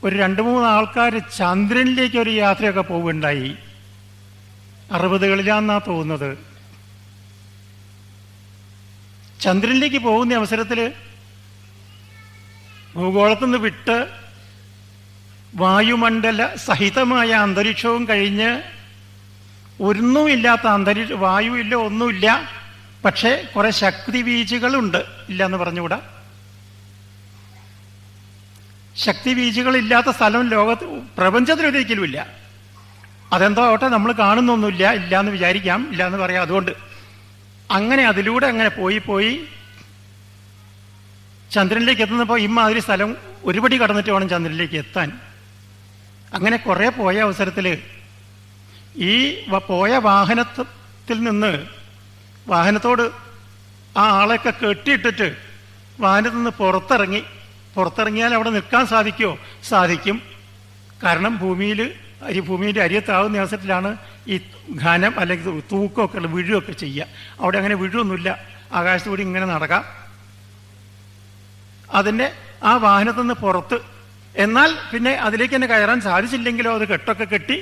ഒരു 2-3 ആൾക്കാർ ചന്ദ്രനിലേക്ക് ഒരു യാത്രയൊക്കെ പോവുകയുണ്ടായി. 60കളിലാന്നാ തോന്നുന്നത്. ചന്ദ്രനിലേക്ക് പോകുന്ന അവസരത്തിൽ ഭൂഗോളത്തിൽ നിന്ന് വിട്ട് വായുമണ്ഡല സഹിതമായ അന്തരീക്ഷവും കഴിഞ്ഞ് ഒന്നുമില്ലാത്ത വായുവില്ല, ഒന്നുമില്ല, പക്ഷേ കുറെ ശക്തി വീഴ്ചകളുണ്ട്. ഇല്ല എന്ന് പറഞ്ഞുകൂടാ. ശക്തി വീഴ്ചകളില്ലാത്ത സ്ഥലം പ്രപഞ്ചത്തിലൊരിക്കലും ഇല്ല. അതെന്തോ ആവട്ടെ, നമ്മൾ കാണുന്നൊന്നുമില്ല, ഇല്ല എന്ന് വിചാരിക്കാം, ഇല്ല എന്ന് പറയാം. അതുകൊണ്ട് അങ്ങനെ അതിലൂടെ അങ്ങനെ പോയി ചന്ദ്രനിലേക്ക് എത്തുന്നപ്പോൾ ഇമ്മാതിരി സ്ഥലം ഒരുപടി കടന്നിട്ട് വേണം ചന്ദ്രനിലേക്ക് എത്താൻ. അങ്ങനെ കുറെ പോയ അവസരത്തിൽ ഈ പോയ വാഹനത്തിൽ നിന്ന് വാഹനത്തോട് ആ ആളെയൊക്കെ കെട്ടിയിട്ടിട്ട് വാഹനത്തിൽ നിന്ന് പുറത്തിറങ്ങിയാൽ അവിടെ നിൽക്കാൻ സാധിക്കുമോ? സാധിക്കും. കാരണം ഭൂമിയുടെ അരിയത്താവുന്ന അവസരത്തിലാണ് ഈ ഘനം അല്ലെങ്കിൽ തൂക്കമൊക്കെ ഉള്ള വീഴുകയൊക്കെ ചെയ്യുക. അവിടെ അങ്ങനെ വീഴുമൊന്നുമില്ല, ആകാശത്തുകൂടി ഇങ്ങനെ നടക്കാം. അതിൻ്റെ ആ വാഹനത്തിൽ നിന്ന് പുറത്ത്, എന്നാൽ പിന്നെ അതിലേക്ക് തന്നെ കയറാൻ സാധിച്ചില്ലെങ്കിലോ അത് കെട്ടൊക്കെ കെട്ടി,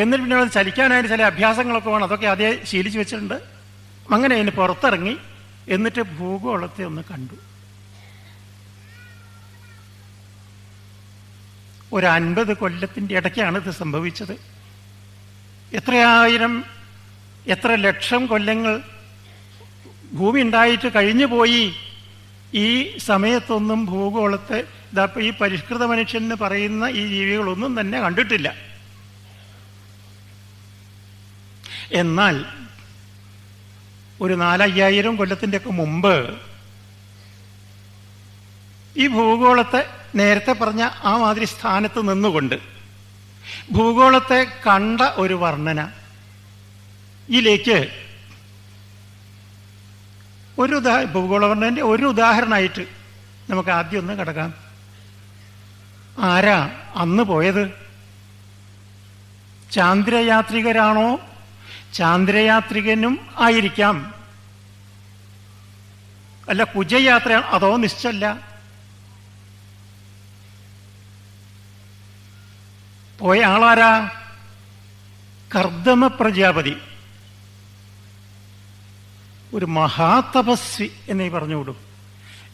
എന്നിട്ട് പിന്നെ അത് ചലിക്കാനായിട്ട് ചില അഭ്യാസങ്ങളൊക്കെ വേണം. അതൊക്കെ അതേ ശീലിച്ച് വെച്ചിട്ടുണ്ട്. അങ്ങനെ അതിന് പുറത്തിറങ്ങി എന്നിട്ട് ഭൂഗോളത്തെ ഒന്ന് കണ്ടു. ഒരു 50 കൊല്ലത്തിൻ്റെ ഇടയ്ക്കാണ് ഇത് സംഭവിച്ചത്. എത്ര ലക്ഷം കൊല്ലങ്ങൾ ഭൂമി ഉണ്ടായിട്ട് കഴിഞ്ഞു പോയി. ഈ സമയത്തൊന്നും ഭൂഗോളത്തെ ഈ പരിഷ്കൃത മനുഷ്യൻ പറയുന്ന ഈ ജീവികളൊന്നും തന്നെ കണ്ടിട്ടില്ല. എന്നാൽ ഒരു 4,000-5,000 കൊല്ലത്തിൻ്റെ ഒക്കെ മുമ്പ് ഈ ഭൂഗോളത്തെ നേരത്തെ പറഞ്ഞ ആ മാതിരി സ്ഥാനത്ത് നിന്നുകൊണ്ട് ഭൂഗോളത്തെ കണ്ട ഒരു വർണ്ണന ഇതിലേക്ക് ഭൂഗോള വർണ്ണന്റെ ഒരു ഉദാഹരണമായിട്ട് നമുക്ക് ആദ്യം ഒന്ന് കിടക്കാം. ആരാ അന്ന് പോയത്? ചാന്ദ്രയാത്രികരാണോ? ചാന്ദ്രയാത്രികനും ആയിരിക്കാം. അല്ല, കുജയാത്രയാണോ? അതോ നിശ്ചല്ല. പോയ ആളാരാ? കർദമ പ്രജാപതി, ഒരു മഹാതപസ്വി എന്നേ പറഞ്ഞുകൂടും.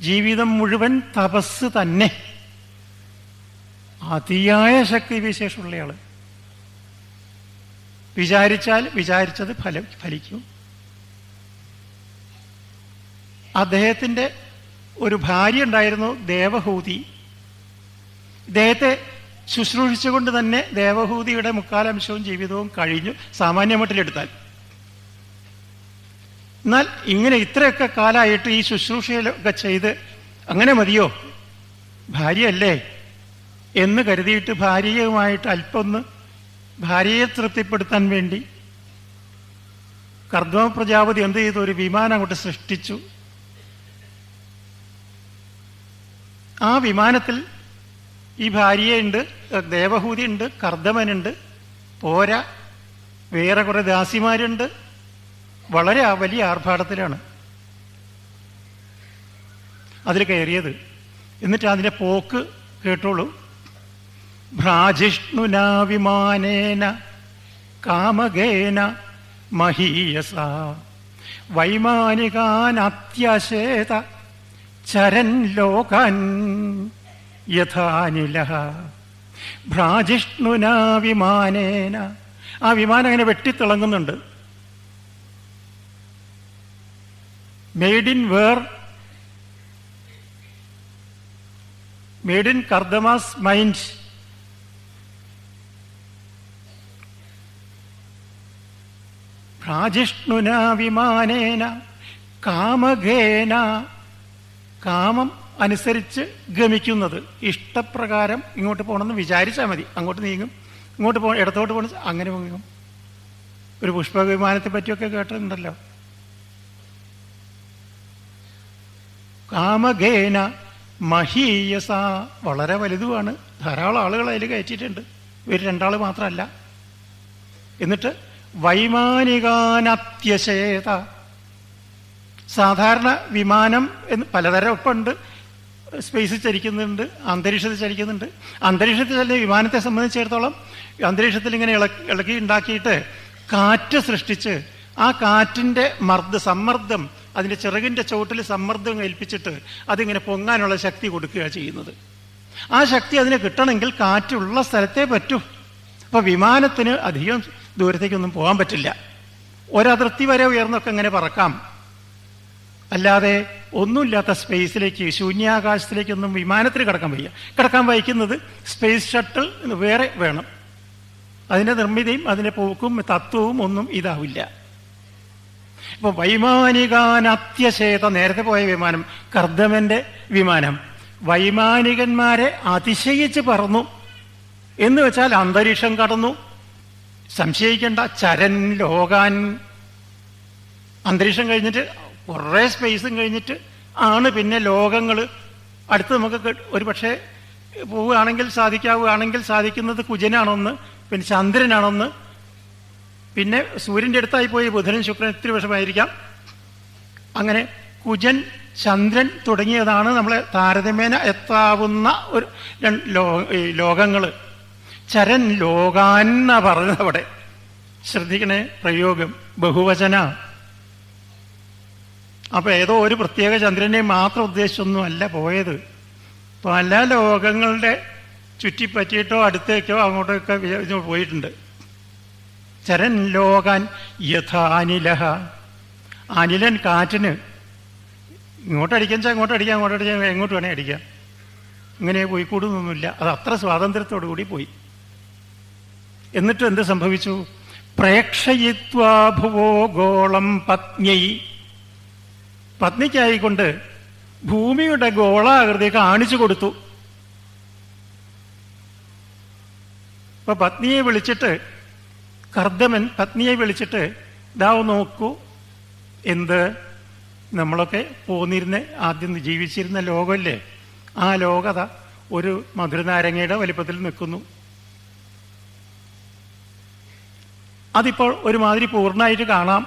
ജീവിതം മുഴുവൻ തപസ് തന്നെ, അതിയായ ശക്തി വിശേഷമുള്ളയാള്. വിചാരിച്ചാൽ വിചാരിച്ചത് ഫലിക്കും. അദ്ദേഹത്തിൻ്റെ ഒരു ഭാര്യ ഉണ്ടായിരുന്നു, ദേവഹൂതി. ഇദ്ദേഹത്തെ ശുശ്രൂഷിച്ചുകൊണ്ട് തന്നെ ദേവഹൂതിയുടെ 3/4 ജീവിതവും കഴിഞ്ഞു, സാമാന്യമട്ടിലെടുത്താൽ. എന്നാൽ ഇങ്ങനെ ഇത്രയൊക്കെ കാലമായിട്ട് ഈ ശുശ്രൂഷയിലൊക്കെ ചെയ്ത് അങ്ങനെ മതിയോ, ഭാര്യയല്ലേ എന്ന് കരുതിയിട്ട് ഭാര്യയുമായിട്ട് അല്പമൊന്ന് ഭാര്യയെ തൃപ്തിപ്പെടുത്താൻ വേണ്ടി കർദമ പ്രജാപതി എന്ത് ചെയ്തു? ഒരു വിമാനം അങ്ങോട്ട് സൃഷ്ടിച്ചു. ആ വിമാനത്തിൽ ഈ ഭാര്യയുണ്ട്, ദേവഹൂതി ഉണ്ട്, കർദമനുണ്ട്, പോരാ വേറെ കുറെ ദാസിമാരുണ്ട്. വളരെ വലിയ ആർഭാടത്തിലാണ് അതിൽ കയറിയത്. എന്നിട്ട് അതിൻ്റെ പോക്ക് കേട്ടോളൂ. ഭ്രാജിഷ്ണുനാ വിമാനേന കാമകേന മഹീയസ വൈമാനികാൻ അത്യശേത ചരൻ ലോകാൻ യഥാനിലഃ. ഭ്രാജിഷ്ണുനാ വിമാനേന, ആ വിമാനം അങ്ങനെ വെട്ടിത്തിളങ്ങുന്നുണ്ട്. Made in where? Made in കർദമാസ് മൈൻഡ്. ഭ്രാജിഷ്ണുനാ വിമാനേന കാമകേന, കാമം അനുസരിച്ച് ഗമിക്കുന്നത്. ഇഷ്ടപ്രകാരം ഇങ്ങോട്ട് പോകണമെന്ന് വിചാരിച്ചാൽ മതി, അങ്ങോട്ട് നീങ്ങും. ഇങ്ങോട്ട് ഇടത്തോട്ട് പോകണം, അങ്ങനെ നീങ്ങും. ഒരു പുഷ്പവിമാനത്തെ പറ്റിയൊക്കെ കേട്ടിട്ടുണ്ടല്ലോ. കാമകേന മഹീയസ, വളരെ വലുതുമാണ്. ധാരാളം ആളുകൾ അതിൽ കയറ്റിയിട്ടുണ്ട്, ഇവർ 2 ആൾ മാത്രമല്ല. എന്നിട്ട് വൈമാനികാനത്യശേത, സാധാരണ വിമാനം എന്ന് പലതരം ഒപ്പം ഉണ്ട്. സ്പേസിൽ ചലിക്കുന്നുണ്ട്, അന്തരീക്ഷത്തിൽ ചലിക്കുന്നുണ്ട്. അന്തരീക്ഷത്തിൽ തന്നെ വിമാനത്തെ സംബന്ധിച്ചിടത്തോളം അന്തരീക്ഷത്തിൽ ഇങ്ങനെ ഇളക്കി ഉണ്ടാക്കിയിട്ട് കാറ്റ് സൃഷ്ടിച്ച് ആ കാറ്റിൻ്റെ സമ്മർദ്ദം അതിൻ്റെ ചിറകിൻ്റെ ചുവട്ടിൽ സമ്മർദ്ദം ഏൽപ്പിച്ചിട്ട് അതിങ്ങനെ പൊങ്ങാനുള്ള ശക്തി കൊടുക്കുക ചെയ്യുന്നത്. ആ ശക്തി അതിന് കിട്ടണമെങ്കിൽ കാറ്റുള്ള സ്ഥലത്തേ പറ്റൂ. അപ്പോൾ വിമാനത്തിന് അധികം ദൂരത്തേക്കൊന്നും പോകാൻ പറ്റില്ല. ഒരതിർത്തി വരെ ഉയർന്നൊക്കെ ഇങ്ങനെ പറക്കാം. അല്ലാതെ ഒന്നുമില്ലാത്ത സ്പേസിലേക്ക്, ശൂന്യാകാശത്തിലേക്കൊന്നും വിമാനത്തിന് കിടക്കാൻ വയ്ക്കുന്നത് സ്പേസ് ഷട്ടിൽ വേറെ വേണം. അതിൻ്റെ നിർമ്മിതിയും അതിൻ്റെ പോക്കും തത്വവും ഒന്നും ഇതാവില്ല. ഇപ്പൊ വൈമാനികാനത്യശേത, നേരത്തെ പോയ വിമാനം കർദമന്റെ വിമാനം വൈമാനികന്മാരെ അതിശയിച്ച് പറന്നു എന്ന് വെച്ചാൽ അന്തരീക്ഷം കടന്നു. സംശയിക്കേണ്ട, ചരൻ ലോകാൻ, അന്തരീക്ഷം കഴിഞ്ഞിട്ട് കുറേ സ്പേസും കഴിഞ്ഞിട്ട് ആണ് പിന്നെ ലോകങ്ങൾ അടുത്ത് നമുക്ക് ഒരു പക്ഷേ പോവുകയാണെങ്കിൽ സാധിക്കുന്നത് കുജനാണൊന്ന്, പിന്നെ ചന്ദ്രനാണൊന്ന്, പിന്നെ സൂര്യൻ്റെ അടുത്തായി പോയി ബുധനും ശുക്രൻ ഇത്തിരി വർഷമായിരിക്കാം. അങ്ങനെ കുജൻ, ചന്ദ്രൻ തുടങ്ങിയതാണ് നമ്മളെ താരതമ്യേന എത്താവുന്ന ഒരു ലോകങ്ങൾ. ചരൻ ലോകാന്ന പറഞ്ഞത് അവിടെ ശ്രദ്ധിക്കണേ, പ്രയോഗം ബഹുവചന. അപ്പൊ ഏതോ ഒരു പ്രത്യേക ചന്ദ്രനെ മാത്രം ഉദ്ദേശിച്ചൊന്നും അല്ല പോയത്. പല ലോകങ്ങളുടെ ചുറ്റിപ്പറ്റിയിട്ടോ അടുത്തേക്കോ അങ്ങോട്ടൊക്കെ പോയിട്ടുണ്ട്. ചരൻ ലോകാൻ യഥാനിലഹ, അനിലൻ കാറ്റിന് ഇങ്ങോട്ടടിക്കാൻ അങ്ങോട്ടടിക്കാം, എങ്ങോട്ട് വേണേ അടിക്കാം, ഇങ്ങനെ പോയിക്കൂടുന്നൊന്നുമില്ല. അത് അത്ര സ്വാതന്ത്ര്യത്തോടു കൂടി പോയി. എന്നിട്ട് എന്ത് സംഭവിച്ചു? പ്രേക്ഷയിത്വാ ഭുവോ ഗോളം പത്ന്യൈ, പത്നിക്കായിക്കൊണ്ട് ഭൂമിയുടെ ഗോളാകൃതി കാണിച്ചു കൊടുത്തു. അപ്പൊ പത്നിയെ വിളിച്ചിട്ട് കർദമൻ പത്നിയെ വിളിച്ചിട്ട് ഇതാ നോക്കൂ, എന്ത് നമ്മളൊക്കെ പോന്നിരുന്ന ആദ്യം ജീവിച്ചിരുന്ന ലോകമല്ലേ, ആ ലോകത ഒരു മധുരനാരങ്ങയുടെ വലിപ്പത്തിൽ നിൽക്കുന്നു. അതിപ്പോൾ ഒരുമാതിരി പൂർണ്ണമായിട്ട് കാണാം.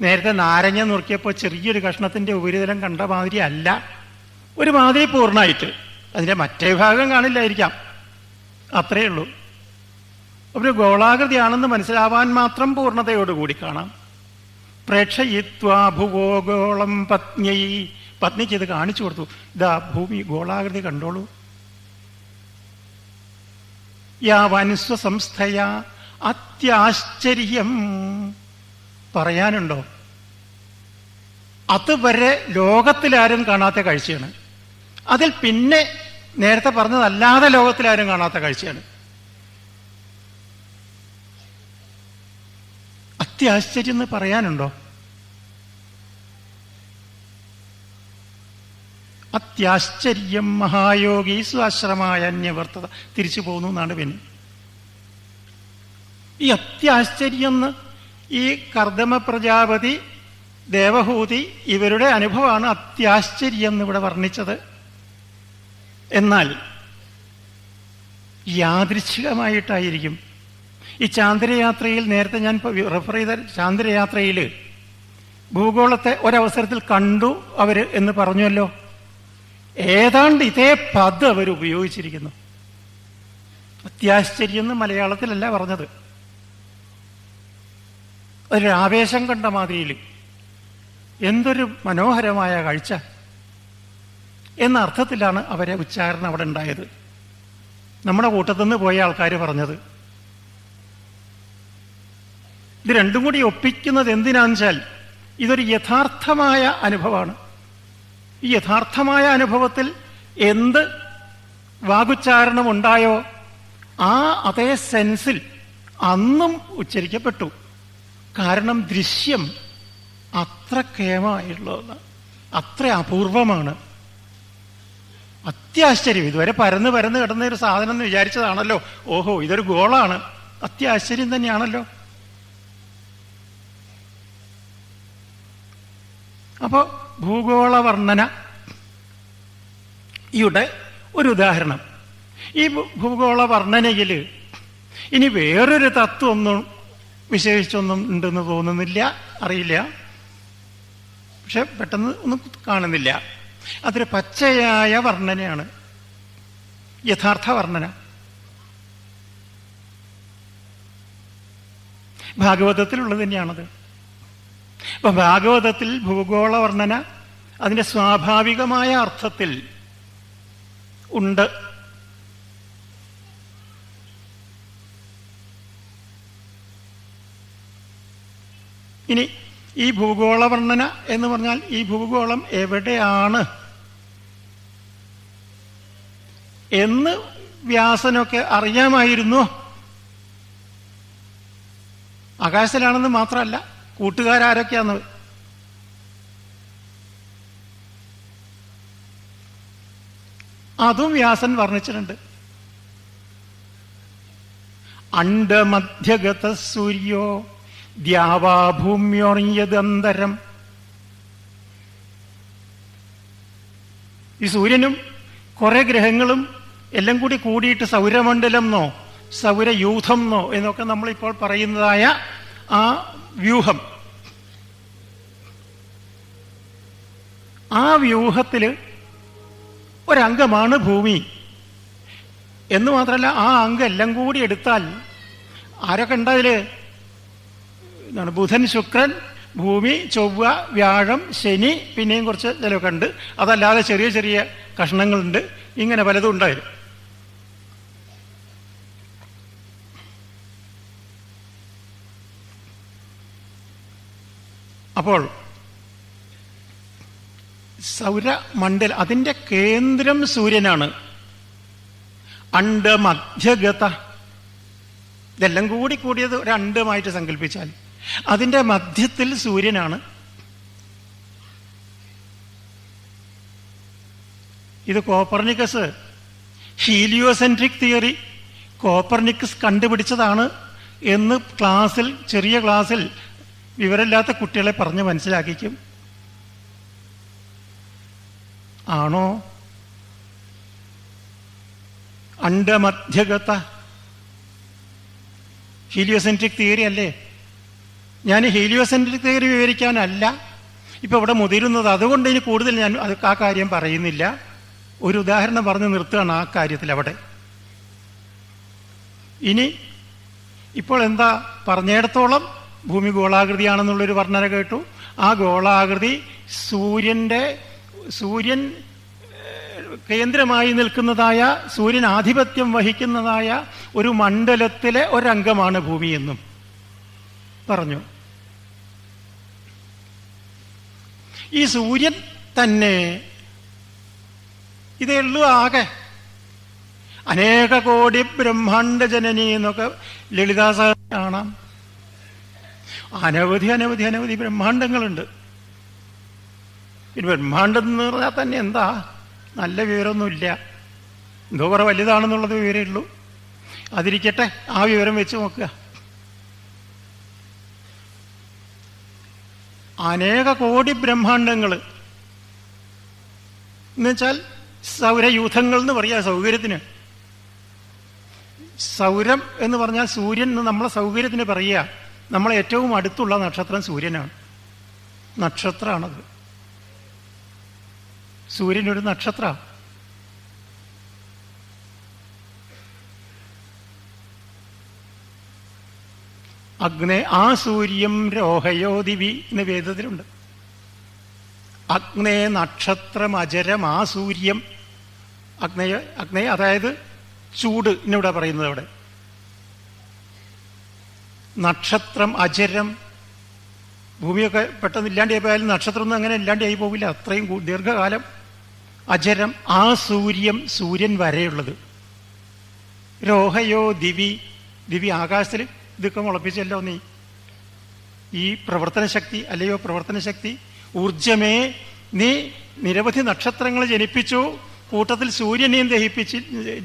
നേരത്തെ നാരങ്ങ നുറുക്കിയപ്പോൾ ചെറിയൊരു കഷ്ണത്തിന്റെ ഉപരിതലം കണ്ട മാതിരി അല്ല, ഒരുമാതിരി പൂർണ്ണമായിട്ട്. അതിന്റെ മറ്റേ ഭാഗം കാണില്ലായിരിക്കാം, അത്രയേ ഉള്ളൂ. ഒരു ഗോളാകൃതിയാണെന്ന് മനസ്സിലാവാൻ മാത്രം പൂർണ്ണതയോടുകൂടി കാണാം. പ്രേക്ഷയിത്വാ ഭുവോ ഗോളം പത്ന്യൈ, പത്നിക്ക് ഇത് കാണിച്ചു കൊടുത്തു. ഇതാ ഭൂമി ഗോളാകൃതി കണ്ടോളൂ. യാവൻസ്വ സംസ്ഥയ അത്യാശ്ചര്യം, പറയാനുണ്ടോ? അതുവരെ ലോകത്തിലാരും കാണാത്ത കാഴ്ചയാണ്. അതിൽ പിന്നെ നേരത്തെ പറഞ്ഞതല്ലാതെ ലോകത്തിലാരും കാണാത്ത കാഴ്ചയാണ്. അത്യാശ്ചര്യം എന്ന് പറയാനുണ്ടോ? അത്യാശ്ചര്യം മഹായോഗി സ്വാശ്രമായ അന്യവർത്തത, തിരിച്ചു പോകുന്നു എന്നാണ്. പിന്നെ ഈ അത്യാശ്ചര്യം എന്ന് ഈ കർദമ പ്രജാപതി, ദേവഹൂതി ഇവരുടെ അനുഭവമാണ് അത്യാശ്ചര്യം എന്നിവിടെ വർണ്ണിച്ചത്. എന്നാൽ യാദൃച്ഛികമായിട്ടായിരിക്കും. ഈ ചാന്ദ്രയാത്രയിൽ നേരത്തെ ഞാൻ റെഫർ ചെയ്ത ചാന്ദ്രയാത്രയിൽ ഭൂഗോളത്തെ ഒരവസരത്തിൽ കണ്ടു അവര് എന്ന് പറഞ്ഞല്ലോ. ഏതാണ്ട് ഇതേ പദം അവർ ഉപയോഗിച്ചിരിക്കുന്നു. അത്യാശ്ചര്യം എന്ന് മലയാളത്തിലല്ല പറഞ്ഞത്, അതിലൊരു ആവേശം കണ്ട മാതിരിയിൽ എന്തൊരു മനോഹരമായ കാഴ്ച എന്ന അർത്ഥത്തിലാണ് അവരെ ഉച്ചാരണം അവിടെ ഉണ്ടായത്. നമ്മുടെ കൂട്ടത്തുനിന്ന് പോയ ആൾക്കാർ പറഞ്ഞത്. ഇത് രണ്ടും കൂടി ഒപ്പിക്കുന്നത് എന്തിനാന്ന് വെച്ചാൽ ഇതൊരു യഥാർത്ഥമായ അനുഭവമാണ്. ഈ യഥാർത്ഥമായ അനുഭവത്തിൽ എന്ത് വാഗുച്ചാരണം ഉണ്ടായോ ആ അതേ സെൻസിൽ അന്നും ഉച്ചരിക്കപ്പെട്ടു. കാരണം ദൃശ്യം അത്ര കേമമായിട്ടുള്ളതാണ്, അത്ര അപൂർവമാണ്. അത്യാശ്ചര്യം, ഇതുവരെ പരന്ന് കിടന്ന ഒരു സാധനം എന്ന് വിചാരിച്ചതാണല്ലോ. ഓഹോ, ഇതൊരു ഗോളാണ്, അത്യാശ്ചര്യം തന്നെയാണല്ലോ. അപ്പോ ഭൂഗോള വർണ്ണനയുടെ ഒരു ഉദാഹരണം. ഈ ഭൂഗോള വർണ്ണനയിൽ ഇനി വേറൊരു തത്വം ഒന്നും വിശേഷിച്ചൊന്നും ഉണ്ടെന്ന് തോന്നുന്നില്ല, അറിയില്ല, പക്ഷെ പെട്ടെന്ന് ഒന്നും കാണുന്നില്ല. അതൊരു പച്ചയായ വർണ്ണനയാണ്, യഥാർത്ഥ വർണ്ണന. ഭാഗവതത്തിലുള്ളത് തന്നെയാണത്. അപ്പൊ ഭാഗവതത്തിൽ ഭൂഗോള വർണ്ണന അതിൻ്റെ സ്വാഭാവികമായ അർത്ഥത്തിൽ ഉണ്ട്. ഇനി ഈ ഭൂഗോള വർണ്ണന എന്ന് പറഞ്ഞാൽ ഈ ഭൂഗോളം എവിടെയാണ് എന്ന് വ്യാസനൊക്കെ അറിയാമായിരുന്നു. ആകാശത്തിലാണെന്ന് മാത്രമല്ല, കൂട്ടുകാരൊക്കെയാന്ന് അതും വ്യാസൻ വർണ്ണിച്ചിട്ടുണ്ട്. അണ്ഡമധ്യഗത സൂര്യോ ദ്യാവാഭൂമ്യോർയദന്തരം. ഈ സൂര്യനും കുറെ ഗ്രഹങ്ങളും എല്ലാം കൂടി കൂടിയിട്ട് സൗരമണ്ഡലം എന്നോ സൗരയൂഥം എന്നോ എന്നൊക്കെ നമ്മളിപ്പോൾ പറയുന്നതായ ആ വ്യൂഹം, ആ വ്യൂഹത്തിൽ ഒരംഗമാണ് ഭൂമി എന്ന് മാത്രമല്ല, ആ അംഗം എല്ലാം കൂടി എടുത്താൽ ആരൊക്കെ ഉണ്ടതില്? എന്താണ്? ബുധൻ, ശുക്രൻ, ഭൂമി, ചൊവ്വ, വ്യാഴം, ശനി, പിന്നെയും കുറച്ച് ചിലവൊക്കെ ഉണ്ട്. അതല്ലാതെ ചെറിയ ചെറിയ കഷ്ണങ്ങളുണ്ട്. ഇങ്ങനെ പലതും ഉണ്ടായിരുന്നു. അപ്പോൾ സൗരമണ്ഡലം അതിൻ്റെ കേന്ദ്രം സൂര്യനാണ്. അണ്ഡമധ്യഗത, ഇതെല്ലാം കൂടി കൂടിയത് ഒരു അണ്ഡമായിട്ട് സങ്കല്പിച്ചാൽ അതിൻ്റെ മധ്യത്തിൽ സൂര്യനാണ്. ഇത് കോപ്പർനിക്കസ് ഹീലിയോസെൻട്രിക് തിയറി കോപ്പർനിക്കസ് കണ്ടുപിടിച്ചതാണ് എന്ന് ക്ലാസ്സിൽ, ചെറിയ ക്ലാസ്സിൽ വിവരമില്ലാത്ത കുട്ടികളെ പറഞ്ഞ് മനസ്സിലാക്കിക്കും. ആണോ? അണ്ഡമധ്യഗത ഹീലിയോസെൻട്രിക് തിയറി അല്ലേ? ഞാൻ ഹീലിയോസെൻട്രിക് തിയറി വിവരിക്കാനല്ല ഇപ്പൊ ഇവിടെ മുതിരുന്നത്. അതുകൊണ്ട് ഇനി കൂടുതൽ ഞാൻ ആ കാര്യം പറയുന്നില്ല. ഒരു ഉദാഹരണം പറഞ്ഞ് നിർത്തുകയാണ് ആ കാര്യത്തിൽ. അവിടെ ഇനി ഇപ്പോൾ എന്താ പറഞ്ഞിടത്തോളം ഭൂമി ഗോളാകൃതിയാണെന്നുള്ളൊരു വർണ്ണന കേട്ടു. ആ ഗോളാകൃതി സൂര്യൻ കേന്ദ്രമായി നിൽക്കുന്നതായ, സൂര്യൻ ആധിപത്യം വഹിക്കുന്നതായ ഒരു മണ്ഡലത്തിലെ ഒരംഗമാണ് ഭൂമി എന്നും പറഞ്ഞു. ഈ സൂര്യൻ തന്നെ ഇതേ ഉള്ളൂ ആകെ. അനേക കോടി ബ്രഹ്മാണ്ഡ ജനനി എന്നൊക്കെ ലളിതാസഹസ്രം കാണാം. അനവധി അനവധി അനവധി ബ്രഹ്മാണ്ഡങ്ങളുണ്ട്. ബ്രഹ്മാണ്ഡം എന്ന് പറഞ്ഞാൽ തന്നെ എന്താ, നല്ല വിവരമൊന്നുമില്ല. എന്തോ കുറെ വലുതാണെന്നുള്ളത് വിവരമേ ഉള്ളൂ. അതിരിക്കട്ടെ, ആ വിവരം വെച്ച് നോക്കുക. അനേക കോടി ബ്രഹ്മാണ്ഡങ്ങൾ എന്നുവെച്ചാൽ സൗരയൂഥങ്ങൾ എന്ന് പറയാ സൗകര്യത്തിന്. സൗരം എന്ന് പറഞ്ഞാൽ സൂര്യൻ എന്ന് നമ്മളെ സൗകര്യത്തിന് പറയുക. നമ്മളെ ഏറ്റവും അടുത്തുള്ള നക്ഷത്രം സൂര്യനാണ്. നക്ഷത്രമാണത്. സൂര്യനൊരു നക്ഷത്ര. അഗ്നേ ആ സൂര്യം രോഹയോ ദിവി എന്ന് വേദത്തിലുണ്ട്. അഗ്നേ നക്ഷത്രം അജരം ആ സൂര്യം. അഗ്നേ അതായത് ചൂട് എന്നിവിടെ പറയുന്നത്. അവിടെ നക്ഷത്രം അജരം. ഭൂമിയൊക്കെ പെട്ടെന്ന് ഇല്ലാണ്ടായി പോയാലും നക്ഷത്രമൊന്നും അങ്ങനെ ഇല്ലാണ്ടായി പോകില്ല, അത്രയും ദീർഘകാലം. അജരം ആ സൂര്യം, സൂര്യൻ വരെയുള്ളത്. രോഹയോ ദിവി, ദിവി ആകാശത്തിൽ. ഇതൊക്കെ മുളപ്പിച്ചല്ലോ നീ. ഈ പ്രവർത്തന ശക്തി അല്ലയോ പ്രവർത്തന ശക്തി, ഊർജമേ, നീ നിരവധി നക്ഷത്രങ്ങൾ ജനിപ്പിച്ചു. കൂട്ടത്തിൽ സൂര്യനെയും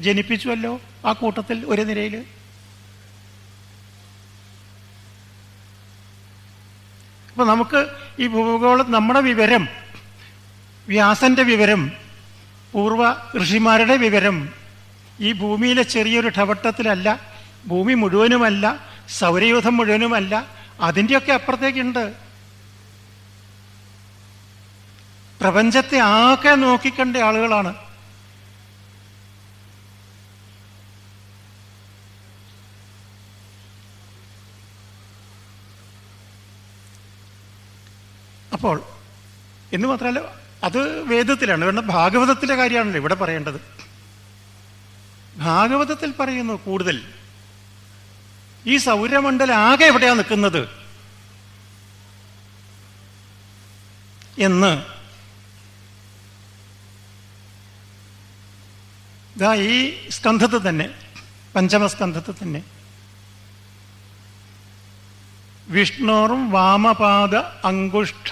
ജനിപ്പിച്ചുവല്ലോ ആ കൂട്ടത്തിൽ ഒരു നിരയിൽ. അപ്പൊ നമുക്ക് ഈ ഭൂഗോളം, നമ്മുടെ വിവരം, വ്യാസന്റെ വിവരം, പൂർവ ഋഷിമാരുടെ വിവരം ഈ ഭൂമിയിലെ ചെറിയൊരു ഠവട്ടത്തിലല്ല, ഭൂമി മുഴുവനുമല്ല, സൗരയൂഥം മുഴുവനുമല്ല, അതിൻ്റെയൊക്കെ അപ്പുറത്തേക്കുണ്ട്. പ്രപഞ്ചത്തെ ആകെ നോക്കിക്കണ്ട ആളുകളാണ്. അപ്പോൾ എന്ന് മാത്രമല്ല, അത് വേദത്തിലാണ്. കാരണം ഭാഗവതത്തിലെ കാര്യമാണല്ലോ ഇവിടെ പറയേണ്ടത്. ഭാഗവതത്തിൽ പറയുന്നു കൂടുതൽ ഈ സൗരമണ്ഡലം ആകെ എവിടെയാ നിൽക്കുന്നത് എന്ന്. ഇതാ ഈ സ്കന്ധത്തിൽ തന്നെ, പഞ്ചമസ്കന്ധത്തിൽ തന്നെ വിഷ്ണോറും വാമപാദ അങ്കുഷ്ഠ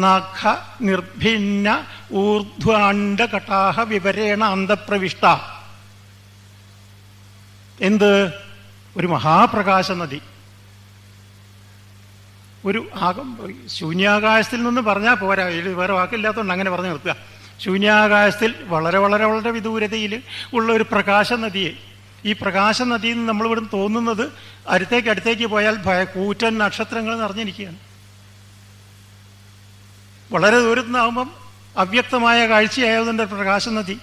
നാഖ നിർഭിന്ന ഊർധ്വാണ്ഡ കടാഹ വിവരേണ അന്തപ്രവിഷ്ട. എന്ത്? ഒരു മഹാപ്രകാശ നദി. ഒരു ശൂന്യാകാശത്തിൽ നിന്ന് പറഞ്ഞാൽ പോരാ, വേറെ വാക്കില്ലാത്തതുകൊണ്ട് അങ്ങനെ പറഞ്ഞു നിർത്തുക. ശൂന്യാകാശത്തിൽ വളരെ വളരെ വളരെ വിദൂരതയിൽ ഉള്ള ഒരു പ്രകാശ നദിയെ, ഈ പ്രകാശ നദിയിൽ നിന്ന് നമ്മളിവിടെ തോന്നുന്നത് അടുത്തേക്ക് പോയാൽ കൂറ്റൻ നക്ഷത്രങ്ങൾ നിറഞ്ഞിരിക്കുകയാണ്. വളരെ ദൂരത്ത് നിന്നാകുമ്പം അവ്യക്തമായ കാഴ്ചയായതുകൊണ്ട് പ്രകാശ നദി.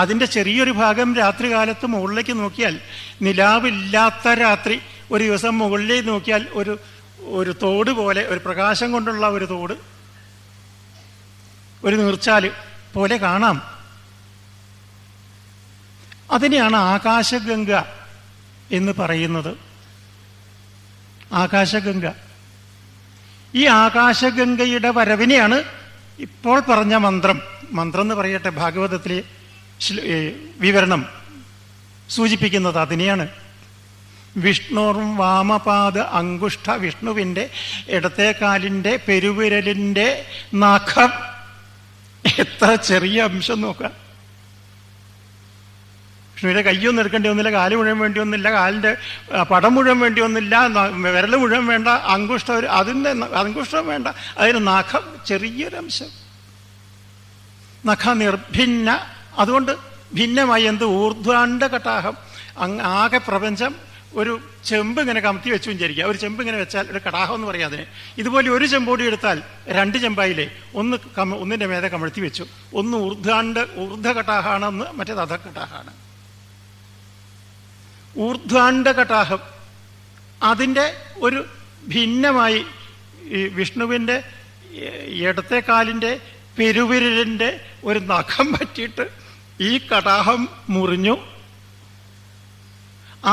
അതിൻ്റെ ചെറിയൊരു ഭാഗം രാത്രി കാലത്ത് മുകളിലേക്ക് നോക്കിയാൽ, നിലാവില്ലാത്ത രാത്രി ഒരു ദിവസം മുകളിലേക്ക് നോക്കിയാൽ ഒരു തോട് പോലെ, ഒരു പ്രകാശം കൊണ്ടുള്ള ഒരു തോട്, ഒരു നീർച്ചാല് പോലെ കാണാം. അതിനെയാണ് ആകാശഗംഗ എന്ന് പറയുന്നത്. ആകാശഗംഗ. ഈ ആകാശഗംഗയുടെ വരവിനെയാണ് ഇപ്പോൾ പറഞ്ഞ മന്ത്രം എന്ന് പറയട്ടെ, ഭാഗവതത്തിലെ വിവരണം സൂചിപ്പിക്കുന്നത് അതിനെയാണ്. വിഷ്ണുറും വാമപാദ അങ്കുഷ്ഠ, വിഷ്ണുവിൻ്റെ ഇടത്തെ കാലിൻ്റെ പെരുവിരലിൻ്റെ നഖം. എത്ര ചെറിയ അംശം നോക്കാം. വിഷ്ണുവിൻ്റെ കയ്യൊന്നും എടുക്കേണ്ടി വന്നില്ല, കാല് മുഴുവൻ വേണ്ടി വന്നില്ല, കാലിൻ്റെ പടം മുഴുവൻ വേണ്ടി വന്നില്ല, വിരൽ മുഴുവൻ വേണ്ട, അങ്കുഷ്ടം അതിൻ്റെ അങ്കുഷ്ടം വേണ്ട, അതിന് നഖം ചെറിയൊരംശം. നഖ നിർഭിന്ന, അതുകൊണ്ട് ഭിന്നമായി എന്ത്? ഊർധ്വാണ്ഡ കടാഹം. ആകെ പ്രപഞ്ചം ഒരു ചെമ്പ് ഇങ്ങനെ കമത്തി വെച്ചു വിചാരിക്കുക. ഒരു ചെമ്പ് ഇങ്ങനെ വെച്ചാൽ ഒരു കടാഹം എന്ന് പറയാം അതിന്. ഇതുപോലെ ഒരു ചെമ്പോടി എടുത്താൽ രണ്ട് ചെമ്പായില്ലേ, ഒന്നിൻ്റെ മേലെ കമഴ്ത്തി വെച്ചു. ഒന്ന് ഊർധ്വകടാഹാണ്, ഒന്ന് മറ്റേത് അധകടാഹാണ്. ഊർധ്വാണ്ഡകടാഹം അതിൻ്റെ ഒരു ഭിന്നമായി ഈ വിഷ്ണുവിൻ്റെ ഇടത്തെ കാലിൻ്റെ പെരുവിരലിൻ്റെ ഒരു നഖം പറ്റിയിട്ട് ഈ കടാഹം മുറിഞ്ഞു.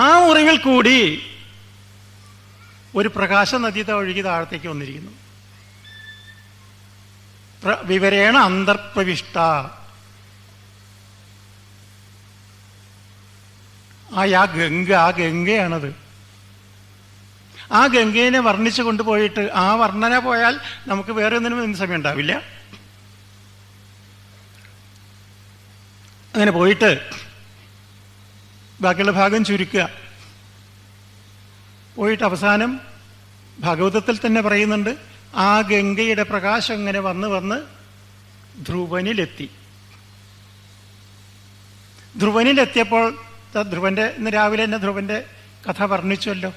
ആ മുറിവിൽ കൂടി ഒരു പ്രകാശ നദി ഒഴുകി താഴത്തേക്ക് വന്നിരിക്കുന്നു. വിവരേണ അന്തർപ്രവിഷ്ട. ആ ഗംഗയാണത്. ആ ഗംഗയെ വർണ്ണിച്ചു കൊണ്ടുപോയിട്ട്, ആ വർണ്ണന പോയാൽ നമുക്ക് വേറെ ഒന്നിനും സമയം ഉണ്ടാവില്ല. അങ്ങനെ പോയിട്ട് ബാക്കിയുള്ള ഭാഗം ചുരുക്കുക. പോയിട്ട് അവസാനം ഭാഗവതത്തിൽ തന്നെ പറയുന്നുണ്ട്, ആ ഗംഗയുടെ പ്രകാശം ഇങ്ങനെ വന്ന് ധ്രുവനിലെത്തി. ധ്രുവനിലെത്തിയപ്പോൾ ധ്രുവന്റെ, ഇന്ന് രാവിലെ തന്നെ ധ്രുവന്റെ കഥ വർണ്ണിച്ചുവല്ലോ.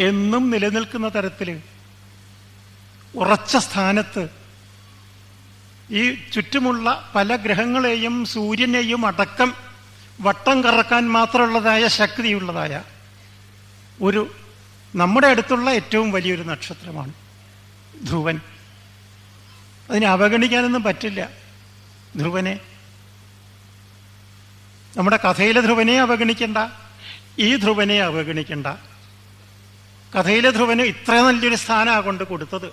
എന്നും നിലനിൽക്കുന്ന തരത്തിൽ ഉറച്ച സ്ഥാനത്ത് ഈ ചുറ്റുമുള്ള പല ഗ്രഹങ്ങളെയും സൂര്യനെയും അടക്കം വട്ടം കറക്കാൻ മാത്രമുള്ളതായ ശക്തിയുള്ളതായ ഒരു നമ്മുടെ അടുത്തുള്ള ഏറ്റവും വലിയൊരു നക്ഷത്രമാണ് ധ്രുവൻ. അതിനെ അവഗണിക്കാനൊന്നും പറ്റില്ല. ധ്രുവനെ, നമ്മുടെ കഥയിലെ ധ്രുവനെ അവഗണിക്കണ്ട, ഈ ധ്രുവനെ അവഗണിക്കണ്ട. കഥയിലെ ധ്രുവന് ഇത്ര നല്ലൊരു സ്ഥാനമാണ് കൊണ്ട് കൊടുത്തത്.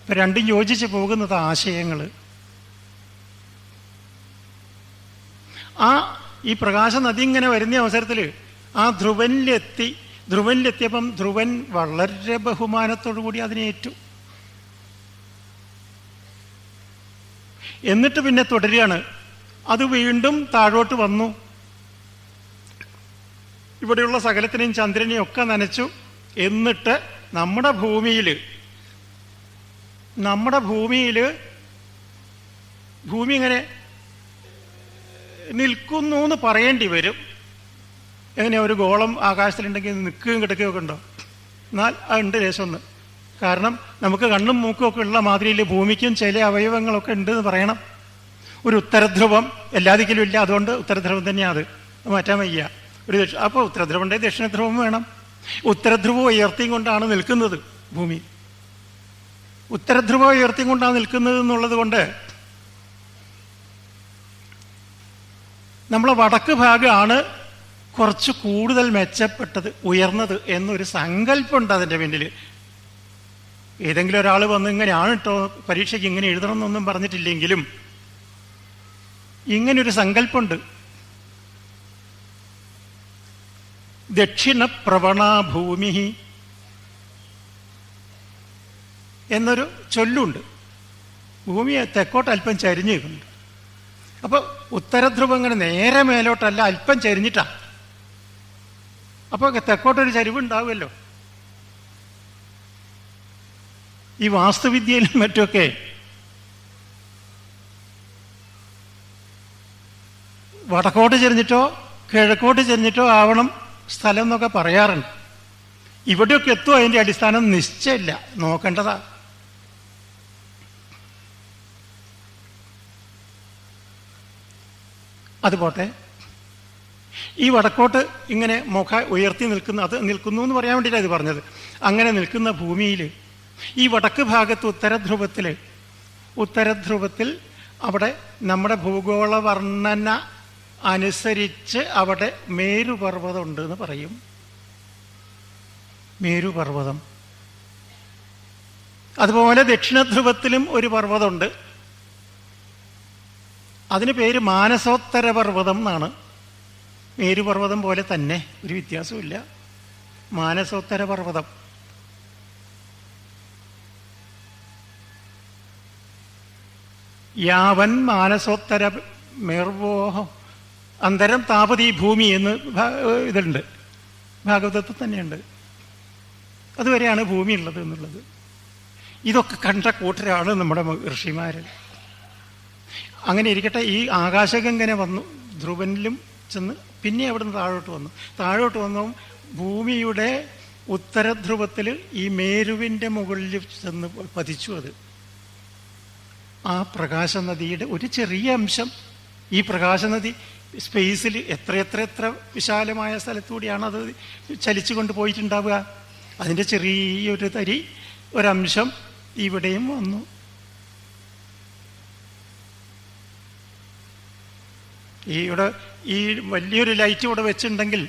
ഇപ്പൊ രണ്ടും യോജിച്ച് പോകുന്നത് ആശയങ്ങൾ. ഈ പ്രകാശ നദി ഇങ്ങനെ വരുന്ന അവസരത്തിൽ ആ ധ്രുവനിലെത്തിയപ്പം ധ്രുവൻ വളരെ ബഹുമാനത്തോടു കൂടി അതിനെ ഏറ്റു. എന്നിട്ട് പിന്നെ തുടരുകയാണ്. അത് വീണ്ടും താഴോട്ട് വന്നു. ഇവിടെയുള്ള സകലത്തിനെയും ചന്ദ്രനെയും ഒക്കെ നനച്ചു. എന്നിട്ട് നമ്മുടെ ഭൂമിയിൽ ഭൂമി ഇങ്ങനെ നിൽക്കുന്നു എന്ന് പറയേണ്ടി വരും. എങ്ങനെയാ? ഒരു ഗോളം ആകാശത്തിലുണ്ടെങ്കിൽ നിൽക്കുകയും കിടക്കുകയൊക്കെ ഉണ്ടോ? എന്നാൽ അതുണ്ട് ലേശം ഒന്ന്. കാരണം നമുക്ക് കണ്ണും മൂക്കും ഒക്കെ ഉള്ള മാതിരിയിൽ ഭൂമിക്കും ചില അവയവങ്ങളൊക്കെ ഉണ്ട് എന്ന് പറയണം. ഒരു ഉത്തരധ്രുവം എല്ലാ ദിക്കിലും ഇല്ല, അതുകൊണ്ട് ഉത്തരധ്രുവം തന്നെയാണ് അത് മാറ്റാൻ വയ്യ. അപ്പോൾ ഉത്തരധ്രുവന്റെ ദക്ഷിണധ്രുവം വേണം. ഉത്തരധ്രുവം ഉയർത്തിയും കൊണ്ടാണ് നിൽക്കുന്നത് ഭൂമി. ഉത്തരധ്രുവം ഉയർത്തിയും കൊണ്ടാണ് നിൽക്കുന്നത് എന്നുള്ളത് കൊണ്ട് നമ്മളെ വടക്ക് ഭാഗമാണ് കുറച്ച് കൂടുതൽ മെച്ചപ്പെട്ടത്, ഉയർന്നത് എന്നൊരു സങ്കല്പമുണ്ട് അതിൻ്റെ പിന്നിൽ. ഏതെങ്കിലും ഒരാൾ വന്ന് ഇങ്ങനെയാണ് കേട്ടോ പരീക്ഷയ്ക്ക് ഇങ്ങനെ എഴുതണം എന്നൊന്നും പറഞ്ഞിട്ടില്ലെങ്കിലും ഇങ്ങനൊരു സങ്കല്പമുണ്ട്. ദക്ഷിണ പ്രവണാ ഭൂമി എന്നൊരു ചൊല്ലുണ്ട്. ഭൂമി തെക്കോട്ട് അല്പം ചരിഞ്ഞിട്ടുണ്ട്. അപ്പോൾ ഉത്തരധ്രുവം ഇങ്ങനെ നേരെ മേലോട്ടല്ല, അല്പം ചരിഞ്ഞിട്ടാണ്. അപ്പോൾ തെക്കോട്ടൊരു ചരിവ് ഉണ്ടാവുമല്ലോ. ഈ വാസ്തുവിദ്യയിലും മറ്റുമൊക്കെ വടക്കോട്ട് ചെരിഞ്ഞിട്ടോ കിഴക്കോട്ട് ചെരിഞ്ഞിട്ടോ ആവണം സ്ഥലം എന്നൊക്കെ പറയാറുണ്ട്. ഇവിടെയൊക്കെ എത്തുമോ അതിൻ്റെ അടിസ്ഥാനം നിശ്ചയമില്ല, നോക്കേണ്ടതാ. അതുപോട്ടെ, ഈ വടക്കോട്ട് ഇങ്ങനെ മുഖ ഉയർത്തി നിൽക്കുന്ന, അത് നിൽക്കുന്നു എന്ന് പറയാൻ വേണ്ടിയിട്ടാണ് ഇത് പറഞ്ഞത്. അങ്ങനെ നിൽക്കുന്ന ഭൂമിയിൽ ഈ വടക്ക് ഭാഗത്ത് ഉത്തരധ്രുവത്തിൽ അവിടെ നമ്മുടെ ഭൂഗോള വർണ്ണന അനുസരിച്ച് അവിടെ മേരുപർവ്വതം ഉണ്ട് എന്ന് പറയും. മേരുപർവ്വതം. അതുപോലെ ദക്ഷിണധ്രുവത്തിലും ഒരു പർവ്വതമുണ്ട്. അതിന് പേര് മാനസോത്തര പർവ്വതം എന്നാണ്. മേരുപർവ്വതം പോലെ തന്നെ, ഒരു വ്യത്യാസമില്ല. മാനസോത്തര പർവ്വതം. യാവൻ മാനസോത്തര മേർവോഹം അന്തരം താപതി ഭൂമി എന്ന് ഇതുണ്ട്, ഭാഗവതത്തിൽ തന്നെയുണ്ട്. അതുവരെയാണ് ഭൂമി ഉള്ളത് എന്നുള്ളത്. ഇതൊക്കെ കണ്ട കൂട്ടരാണ് നമ്മുടെ ഋഷിമാര്. അങ്ങനെ ഇരിക്കട്ടെ, ഈ ആകാശഗംഗനെ വന്നു, ധ്രുവനിലും ചെന്ന് പിന്നെ അവിടുന്ന് താഴോട്ട് വന്നു ഭൂമിയുടെ ഉത്തരധ്രുവത്തിൽ ഈ മേരുവിൻ്റെ മുകളിൽ ചെന്ന് പതിച്ചു. അത് ആ പ്രകാശനദിയുടെ ഒരു ചെറിയ അംശം. ഈ പ്രകാശനദി സ്പേസിൽ എത്ര വിശാലമായ സ്ഥലത്തുകൂടിയാണ് അത് ചലിച്ചു കൊണ്ട് പോയിട്ടുണ്ടാവുക. അതിൻ്റെ ചെറിയൊരു തരി, ഒരംശം ഇവിടെയും വന്നു. ഈ വലിയൊരു ലൈറ്റ് ഇവിടെ വെച്ചിട്ടുണ്ടെങ്കിൽ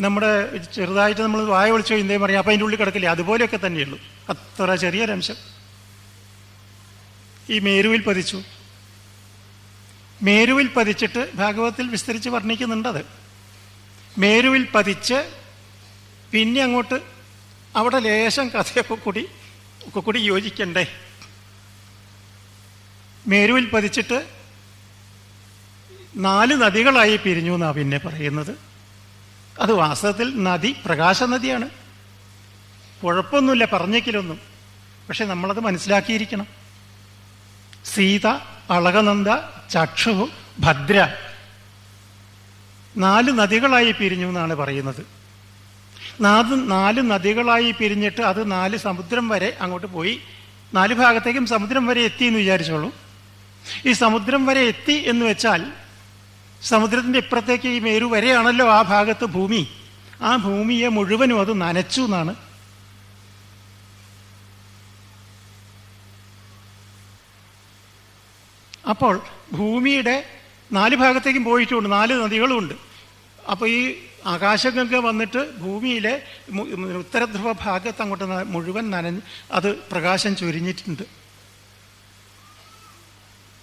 നമ്മുടെ ചെറുതായിട്ട് നമ്മൾ വായ വിളിച്ചോ എന്തേലും പറയാം, അപ്പം അതിൻ്റെ ഉള്ളിൽ കിടക്കില്ലേ, അതുപോലെയൊക്കെ തന്നെയുള്ളൂ. അത്ര ചെറിയൊരംശം ഈ മേരുവിൽ പതിച്ചു. മേരുവിൽ പതിച്ചിട്ട് ഭാഗവതത്തിൽ വിസ്തരിച്ച് വർണ്ണിക്കുന്നുണ്ട്. അത് മേരുവിൽ പതിച്ച് പിന്നെ അങ്ങോട്ട് അവിടെ ലേശം കഥയൊക്കെ കൂടി യോജിക്കണ്ടേ. മേരുവിൽ പതിച്ചിട്ട് 4 നദികളായി പിരിഞ്ഞു എന്നാണ് പിന്നെ പറയുന്നത്. അത് വാസ്തവത്തിൽ നദി പ്രകാശനദിയാണ്, കുഴപ്പമൊന്നുമില്ല പറഞ്ഞേക്കിലൊന്നും. പക്ഷെ നമ്മളത് മനസ്സിലാക്കിയിരിക്കണം. സീത, അളകനന്ദ, ചക്ഷു, ഭദ്ര 4 നദികളായി പിരിഞ്ഞു എന്നാണ് പറയുന്നത്. 4 നദികളായി പിരിഞ്ഞിട്ട് അത് 4 സമുദ്രം വരെ അങ്ങോട്ട് പോയി. 4 ഭാഗത്തേക്കും സമുദ്രം വരെ എത്തി എന്ന് വിചാരിച്ചോളൂ. ഈ സമുദ്രം വരെ എത്തി എന്ന് വെച്ചാൽ സമുദ്രത്തിൻ്റെ ഇപ്പുറത്തേക്ക് ഈ മേരു വരെയാണല്ലോ ആ ഭാഗത്ത് ഭൂമി. ആ ഭൂമിയെ മുഴുവനും അത് നനച്ചു എന്നാണ്. അപ്പോൾ ഭൂമിയുടെ 4 ഭാഗത്തേക്കും പോയിട്ടുമുണ്ട്, 4 നദികളുമുണ്ട്. അപ്പോൾ ഈ ആകാശഗംഗ വന്നിട്ട് ഭൂമിയിലെ ഉത്തരധ്രുവ ഭാഗത്ത് അങ്ങോട്ട് മുഴുവൻ നനഞ്ഞ് അത് പ്രകാശം ചൊരിഞ്ഞിട്ടുണ്ട്.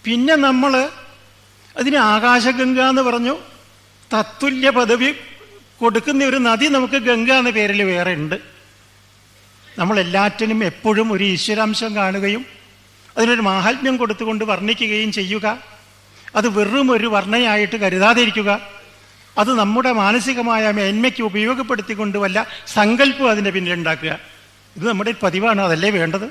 പിന്നെ നമ്മൾ അതിന് ആകാശഗംഗ എന്ന് പറഞ്ഞു. തത്തുല്യ പദവി കൊടുക്കുന്ന ഒരു നദി നമുക്ക് ഗംഗ എന്ന പേരിൽ വേറെ ഉണ്ട്. നമ്മളെല്ലാറ്റിനും എപ്പോഴും ഒരു ഈശ്വരാംശം കാണുകയും അതിനൊരു മാഹാത്മ്യം കൊടുത്തുകൊണ്ട് വർണ്ണിക്കുകയും ചെയ്യുക. അത് വെറും ഒരു വർണ്ണയായിട്ട് കരുതാതിരിക്കുക. അത് നമ്മുടെ മാനസികമായ മേന്മയ്ക്ക് ഉപയോഗപ്പെടുത്തിക്കൊണ്ട് വല്ല സങ്കല്പം അതിൻ്റെ പിന്നിലുണ്ടാക്കുക. ഇത് നമ്മുടെ പതിവാണ്, അതല്ലേ വേണ്ടത്.